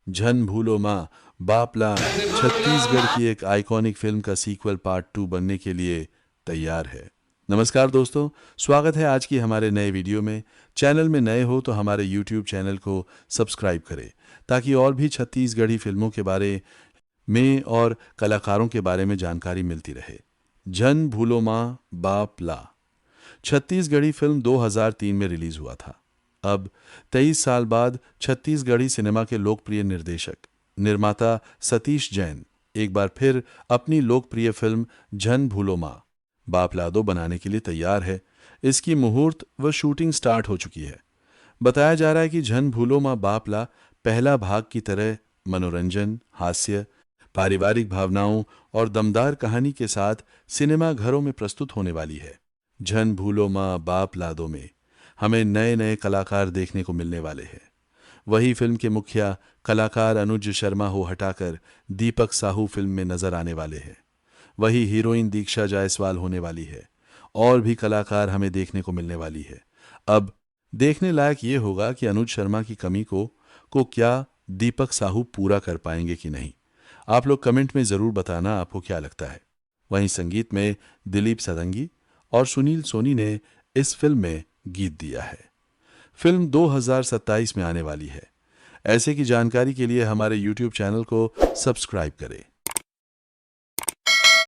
झन भूलो माँ बापला छत्तीसगढ़ की एक आइकॉनिक फिल्म का सीक्वल पार्ट 2 बनने के लिए तैयार है। नमस्कार दोस्तों, स्वागत है आज की हमारे नए वीडियो में। चैनल में नए हो तो हमारे यूट्यूब चैनल को सब्सक्राइब करें ताकि और भी छत्तीसगढ़ी फिल्मों के बारे में और कलाकारों के बारे में जानकारी मिलती रहे। झन भूलो माँ बापला छत्तीसगढ़ी फिल्म 2003 में रिलीज हुआ था। अब 23 साल बाद छत्तीसगढ़ी सिनेमा के लोकप्रिय निर्देशक निर्माता सतीश जैन एक बार फिर अपनी लोकप्रिय फिल्म झन भूलो माँ बापला दो बनाने के लिए तैयार है। इसकी मुहूर्त व शूटिंग स्टार्ट हो चुकी है। बताया जा रहा है कि झन भूलो माँ बापला पहला भाग की तरह मनोरंजन, हास्य, पारिवारिक भावनाओं और दमदार कहानी के साथ सिनेमा घरों में प्रस्तुत होने वाली है। झन भूलो माँ बापला दो में हमें नए नए कलाकार देखने को मिलने वाले हैं। वही फिल्म के मुखिया कलाकार अनुज शर्मा हो हटाकर दीपक साहू फिल्म में नजर आने वाले हैं। वही हीरोइन दीक्षा जायसवाल होने वाली है। और भी कलाकार हमें देखने को मिलने वाली है। अब देखने लायक ये होगा कि अनुज शर्मा की कमी को क्या दीपक साहू पूरा कर पाएंगे कि नहीं। आप लोग कमेंट में जरूर बताना आपको क्या लगता है। वहीं संगीत में दिलीप सदंगी और सुनील सोनी ने इस फिल्म में गीत दिया है। फिल्म 2027 में आने वाली है। ऐसे की जानकारी के लिए हमारे YouTube चैनल को सब्सक्राइब करें।